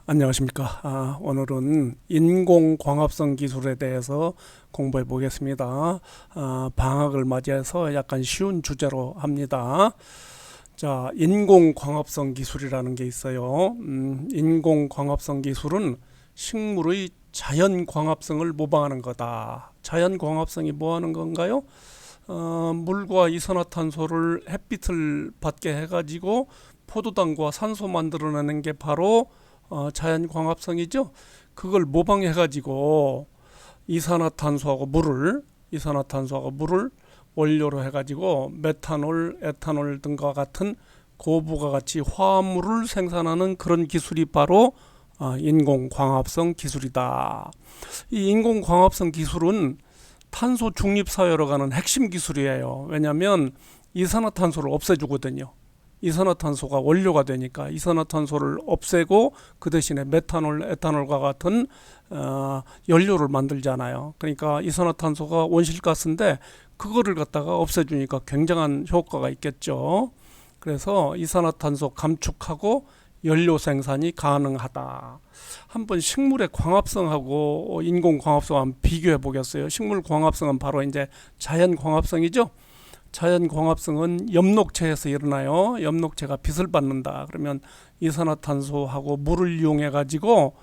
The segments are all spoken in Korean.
안녕하십니까. 오늘은 인공광합성 기술에 대해서 공부해 보겠습니다. 방학을 맞이해서 약간 쉬운 주제로 합니다. 자, 인공광합성 기술이라는 게 있어요. 인공광합성 기술은 식물의 자연광합성을 모방하는 거다. 자연광합성이 뭐 하는 건가요? 물과 이산화탄소를 햇빛을 받게 해가지고 포도당과 산소 만들어내는 게 바로 자연광합성이죠. 그걸 모방해가지고 이산화탄소하고 물을 원료로 해가지고 메탄올, 에탄올 등과 같은 고부가 가치 화합물을 생산하는 그런 기술이 바로 인공광합성 기술이다. 이 인공광합성 기술은 탄소 중립사회로 가는 핵심 기술이에요. 왜냐하면 이산화탄소를 없애주거든요. 이산화탄소가 원료가 되니까 이산화탄소를 없애고 그 대신에 메탄올, 에탄올과 같은 연료를 만들잖아요. 그러니까 이산화탄소가 온실가스인데 그거를 갖다가 없애주니까 굉장한 효과가 있겠죠. 그래서 이산화탄소 감축하고 연료 생산이 가능하다. 한번 식물의 광합성하고 인공광합성 한번 비교해 보겠어요. 식물 광합성은 바로 이제 자연광합성이죠. 자연광합성은 엽록체에서 일어나요. 엽록체가 빛을 받는다. 그러면 이산화탄소하고 물을 이용해 가지고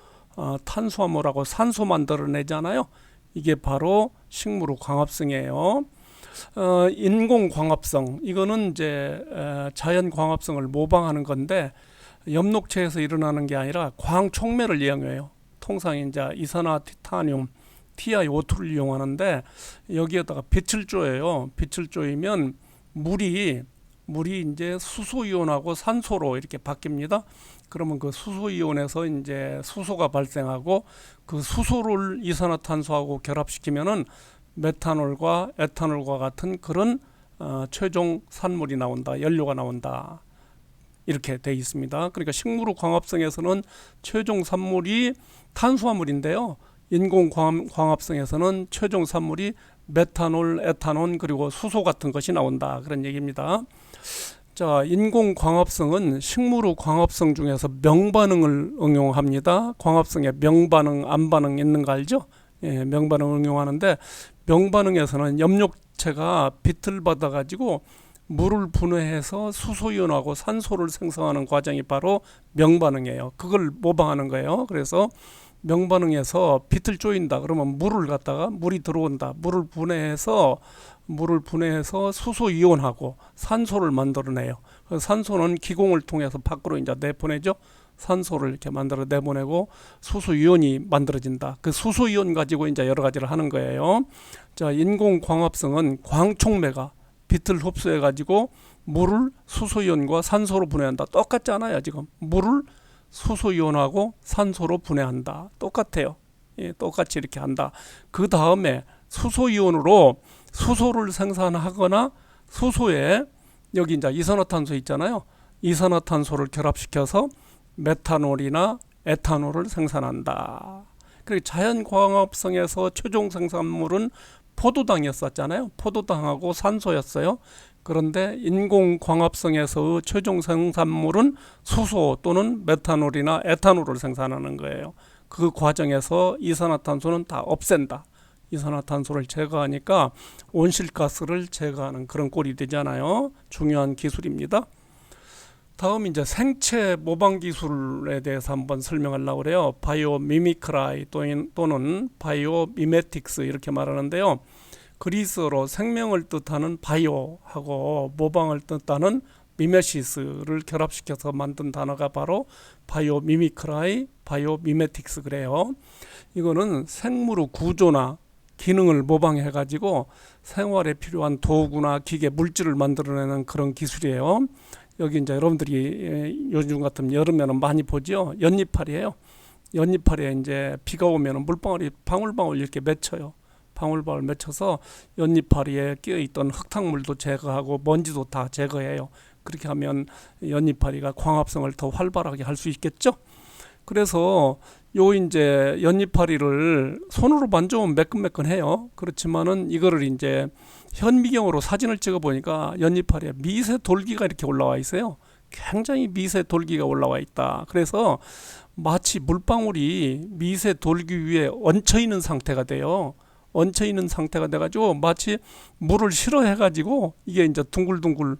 탄수화물하고 산소 만들어내잖아요. 이게 바로 식물의 광합성이에요. 인공광합성 이거는 이제 자연광합성을 모방하는 건데 엽록체에서 일어나는 게 아니라 광촉매를 이용해요. 통상 이제 이산화티타늄 TiO2를 이용하는데 여기에다가 빛을 쪼여요. 빛을 쪼이면 물이 이제 수소이온하고 산소로 이렇게 바뀝니다. 그러면 그 수소이온에서 이제 수소가 발생하고 그 수소를 이산화탄소하고 결합시키면은 메탄올과 에탄올과 같은 그런 최종 산물이 나온다. 연료가 나온다. 이렇게 돼 있습니다. 그러니까 식물의 광합성에서는 최종 산물이 탄수화물인데요. 인공광합성에서는 최종 산물이 메탄올, 에탄올 그리고 수소 같은 것이 나온다. 그런 얘기입니다. 자, 인공광합성은 식물의 광합성 중에서 명반응을 응용합니다. 광합성에 명반응, 암반응 있는 거 알죠? 예, 명반응 응용하는데 명반응에서는 엽록체가 빛을 받아가지고 물을 분해해서 수소이온하고 산소를 생성하는 과정이 바로 명반응이에요. 그걸 모방하는 거예요. 그래서 명반응에서 빛을 쪼인다. 그러면 물이 들어온다. 물을 분해해서 수소이온하고 산소를 만들어내요. 산소는 기공을 통해서 밖으로 이제 내보내죠. 산소를 이렇게 만들어 내보내고 수소이온이 만들어진다. 그 수소이온 가지고 이제 여러 가지를 하는 거예요. 자, 인공광합성은 광촉매가 빛을 흡수해 가지고 물을 수소이온과 산소로 분해한다. 똑같잖아요. 지금 물을 수소이온하고 산소로 분해한다. 똑같아요. 예, 똑같이 이렇게 한다. 그 다음에 수소이온으로 수소를 생산하거나 수소에 여기 이제 이산화탄소 있잖아요. 이산화탄소를 결합시켜서 메탄올이나 에탄올을 생산한다. 그리고 자연광합성에서 최종 생산물은 포도당이었었잖아요. 포도당하고 산소였어요. 그런데 인공광합성에서의 최종 생산물은 수소 또는 메탄올이나 에탄올을 생산하는 거예요. 그 과정에서 이산화탄소는 다 없앤다. 이산화탄소를 제거하니까 온실가스를 제거하는 그런 꼴이 되잖아요. 중요한 기술입니다. 다음 이제 생체 모방 기술에 대해서 한번 설명하려고 그래요. 바이오 미미크라이 또는 바이오 미메틱스 이렇게 말하는데요. 그리스어로 생명을 뜻하는 바이오하고 모방을 뜻하는 미메시스를 결합시켜서 만든 단어가 바로 바이오 미미크라이, 바이오 미메틱스 그래요. 이거는 생물의 구조나 기능을 모방해 가지고 생활에 필요한 도구나 기계, 물질을 만들어내는 그런 기술이에요. 여기 이제 여러분들이 요즘 같은 여름에는 많이 보죠. 연잎알이에요. 연잎알에 이제 비가 오면 물방울이 방울방울 이렇게 맺혀요. 방울방울 맺혀서 연잎알이에 끼어있던 흙탕물도 제거하고 먼지도 다 제거해요. 그렇게 하면 연잎알이가 광합성을 더 활발하게 할 수 있겠죠. 그래서 요 이제 연잎파리를 손으로 만져보면 매끈매끈해요. 그렇지만은 이거를 이제 현미경으로 사진을 찍어 보니까 연잎파리에 미세 돌기가 이렇게 올라와 있어요. 굉장히 미세 돌기가 올라와 있다. 그래서 마치 물방울이 미세 돌기 위에 얹혀 있는 상태가 돼요. 얹혀 있는 상태가 돼가지고 마치 물을 싫어해가지고 이게 이제 둥글둥글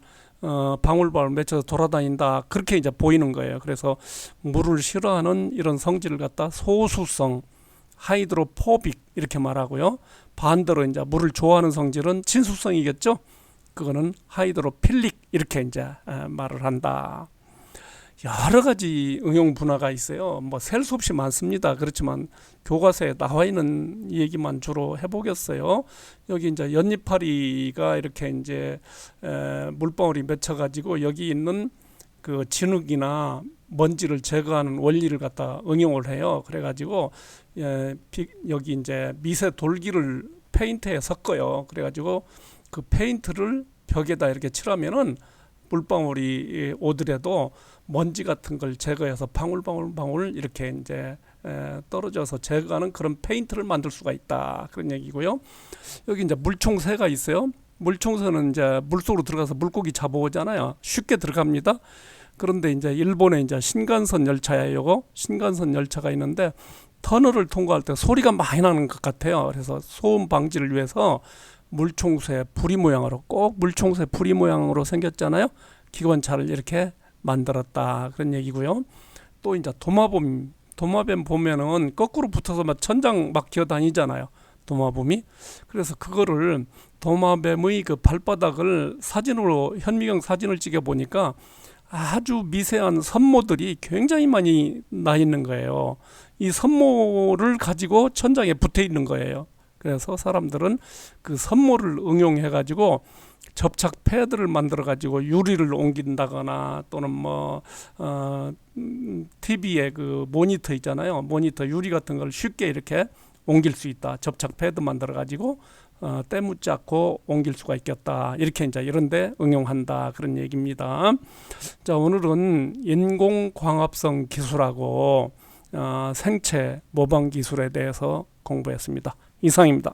방울방울 맺혀서 돌아다닌다. 그렇게 이제 보이는 거예요. 그래서 물을 싫어하는 이런 성질을 갖다 소수성, 하이드로포빅 이렇게 말하고요. 반대로 이제 물을 좋아하는 성질은 친수성이겠죠. 그거는 하이드로필릭 이렇게 이제 말을 한다. 여러 가지 응용 분야가 있어요. 뭐 셀 수 없이 많습니다. 그렇지만 교과서에 나와 있는 얘기만 주로 해보겠어요. 여기 이제 연잎파리가 이렇게 이제 물방울이 맺혀가지고 여기 있는 그 진흙이나 먼지를 제거하는 원리를 갖다 응용을 해요. 그래가지고 여기 이제 미세 돌기를 페인트에 섞어요. 그래가지고 그 페인트를 벽에다 이렇게 칠하면은 물방울이 오더라도 먼지 같은 걸 제거해서 방울방울 이렇게 이제 떨어져서 제거하는 그런 페인트를 만들 수가 있다. 그런 얘기고요. 여기 이제 물총새가 있어요. 물총새는 이제 물속으로 들어가서 물고기 잡아오잖아요. 쉽게 들어갑니다. 그런데 이제 일본에 이제 신간선 열차예요. 요거 신간선 열차가 있는데 터널을 통과할 때 소리가 많이 나는 것 같아요. 그래서 소음 방지를 위해서 물총새 부리 모양으로 꼭 물총새 부리 모양으로 생겼잖아요. 기관차를 이렇게 만들었다. 그런 얘기고요. 또 이제 도마뱀 보면은 거꾸로 붙어서 막 천장 막 기어 다니잖아요. 도마뱀이. 그래서 그거를 도마뱀의 그 발바닥을 사진으로 현미경 사진을 찍어 보니까 아주 미세한 선모들이 굉장히 많이 나 있는 거예요. 이 선모를 가지고 천장에 붙어 있는 거예요. 그래서 사람들은 그 선모를 응용해 가지고 접착 패드를 만들어 가지고 유리를 옮긴다거나 또는 TV에 그 모니터 있잖아요. 모니터 유리 같은 걸 쉽게 이렇게 옮길 수 있다. 접착 패드 만들어 가지고 때묻지 않고 옮길 수가 있겠다. 이렇게 이제 이런데 응용한다. 그런 얘기입니다. 자, 오늘은 인공광합성 기술하고 생체 모방 기술에 대해서 공부했습니다. 이상입니다.